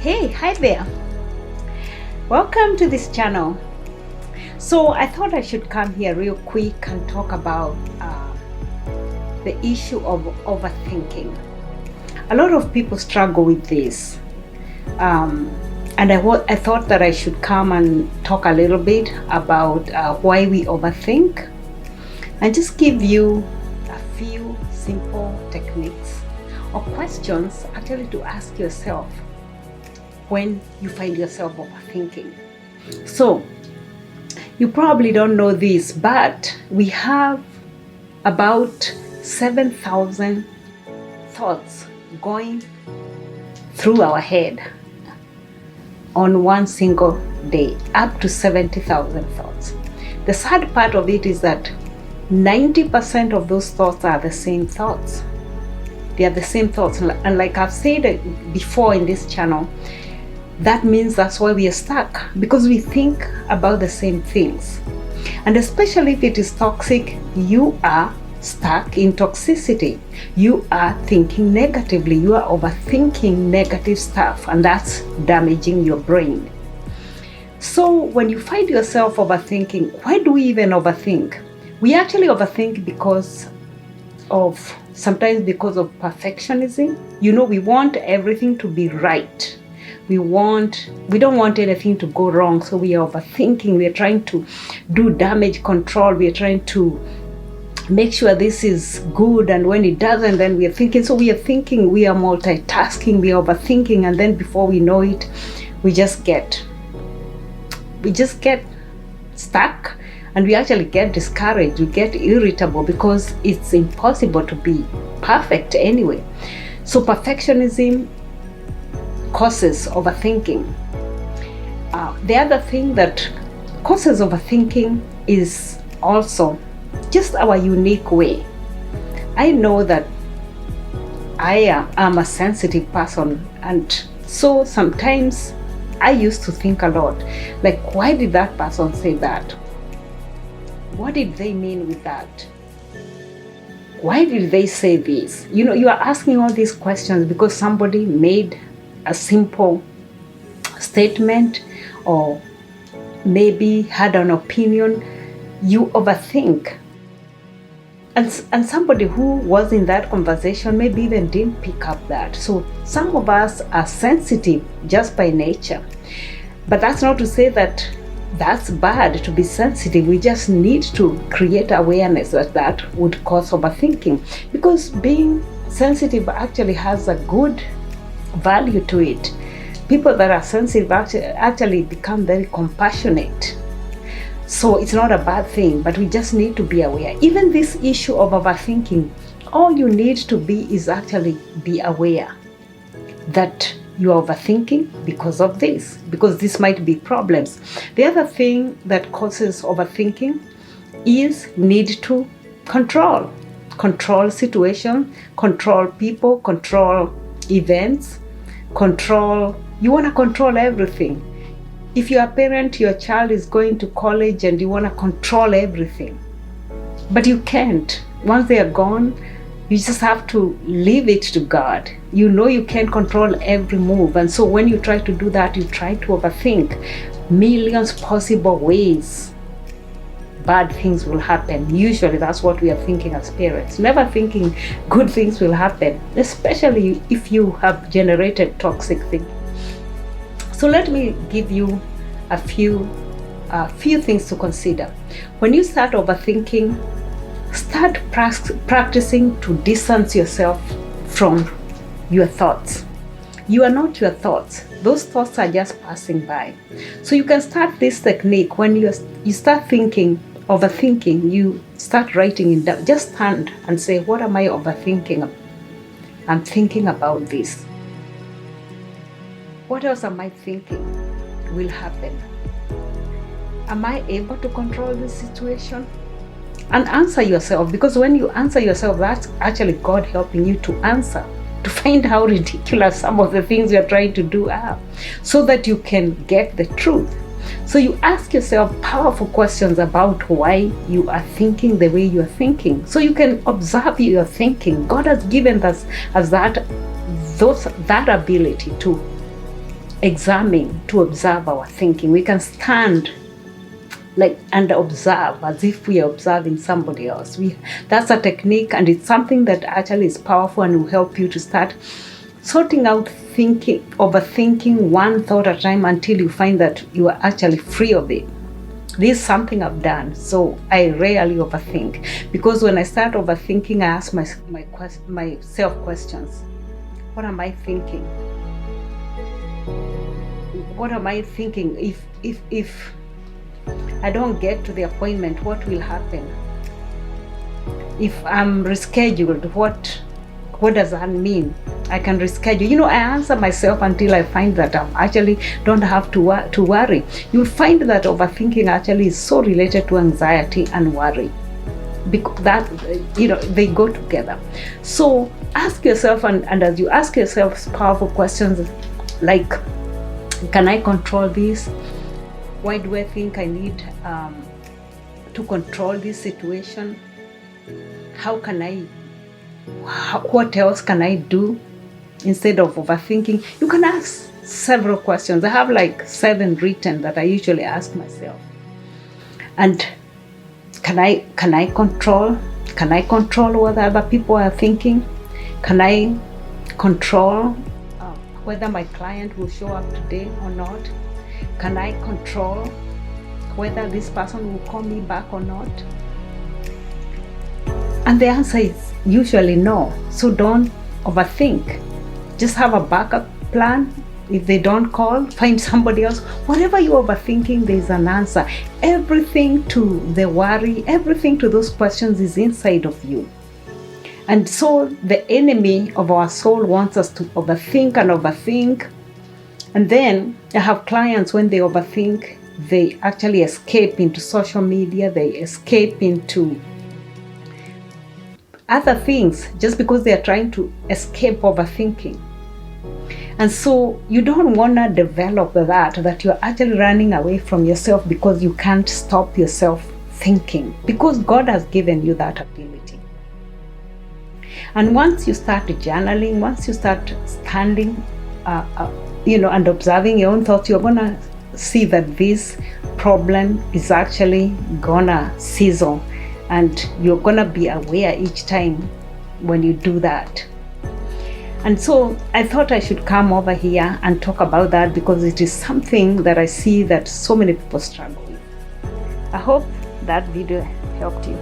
Hey, hi there. Welcome to this channel. So I thought I should come here real quick and talk about the issue of overthinking. A lot of people struggle with this. And I thought that I should come and talk a little bit about why we overthink and just give you a few simple techniques or questions actually to ask yourself when you find yourself overthinking. So, you probably don't know this, but we have about 7,000 thoughts going through our head on one single day, up to 70,000 thoughts. The sad part of it is that 90% of those thoughts are the same thoughts. They are the same thoughts. And like I've said before in this channel, that means that's why we are stuck, because we think about the same things. And especially if it is toxic, you are stuck in toxicity. You are thinking negatively. You are overthinking negative stuff, and that's damaging your brain. So when you find yourself overthinking, why do we even overthink? We actually overthink sometimes because of perfectionism. We want everything to be right. We don't want anything to go wrong, so we are overthinking. We are trying to do damage control. We are trying to make sure this is good, and when it doesn't, then we are thinking. So we are thinking, we are multitasking, we are overthinking, and then before we know it, we just get stuck, and we actually get discouraged. We get irritable because it's impossible to be perfect anyway. So perfectionism causes overthinking. The other thing that causes overthinking is also just our unique way. I know that I am a sensitive person, and so sometimes I used to think a lot, like, why did that person say that? What did they mean with that? Why did they say this? You are asking all these questions because somebody made a simple statement or maybe had an opinion. You overthink. And somebody who was in that conversation maybe even didn't pick up that. So some of us are sensitive just by nature. But that's not to say that that's bad to be sensitive. We just need to create awareness that would cause overthinking, because being sensitive actually has a good value to it. People that are sensitive actually become very compassionate. So it's not a bad thing, but we just need to be aware. Even this issue of overthinking, all you need to be is actually be aware that you are overthinking because of this, because this might be problems. The other thing that causes overthinking is need to control situation, control people, control events, you want to control everything. If you're a parent, your child is going to college and you want to control everything, but you can't. Once they are gone, you just have to leave it to God. You can't control every move, and so when you try to do that, you try to overthink millions possible ways bad things will happen. Usually that's what we are thinking as parents, never thinking good things will happen, especially if you have generated toxic thinking. So let me give you a few things to consider. When you start overthinking, start practicing to distance yourself from your thoughts. You are not your thoughts. Those thoughts are just passing by. So you can start this technique. When you start overthinking, you start writing it down. Just stand and say, what am I overthinking? I'm thinking about this. What else am I thinking will happen? Am I able to control this situation? And answer yourself, because when you answer yourself, that's actually God helping you to answer, to find how ridiculous some of the things you're trying to do are, so that you can get the truth. So you ask yourself powerful questions about why you are thinking the way you are thinking, so you can observe your thinking. God has given us that ability to examine, to observe our thinking. We can stand and observe as if we are observing somebody else. That's a technique, and it's something that actually is powerful and will help you to start sorting out overthinking one thought at a time until you find that you are actually free of it. This is something I've done, so I rarely overthink, because when I start overthinking, I ask myself questions. What am I thinking? What am I thinking? If I don't get to the appointment, what will happen? If I'm rescheduled, what does that mean? I can reschedule. I answer myself until I find that I actually don't have to worry. You'll find that overthinking actually is so related to anxiety and worry, because they go together. So ask yourself, and as you ask yourself powerful questions like, can I control this? Why do I think I need to control this situation? What else can I do instead of overthinking? You can ask several questions. I have 7 written that I usually ask myself. And can I control what other people are thinking? Can I control whether my client will show up today or not? Can I control whether this person will call me back or not? And the answer is usually no. So don't overthink. Just have a backup plan. If they don't call, find somebody else. Whatever you're overthinking, there's an answer. Everything to the worry, everything to those questions is inside of you. And so the enemy of our soul wants us to overthink and overthink. And then I have clients, when they overthink, they actually escape into social media, they escape into other things just because they are trying to escape overthinking. And so you don't want to develop that you're actually running away from yourself because you can't stop yourself thinking, because God has given you that ability. And once you start journaling, once you start standing and observing your own thoughts, you're gonna see that this problem is actually gonna sizzle, and you're gonna be aware each time when you do that. And so I thought I should come over here and talk about that, because it is something that I see that so many people struggle with. I hope that video helped you.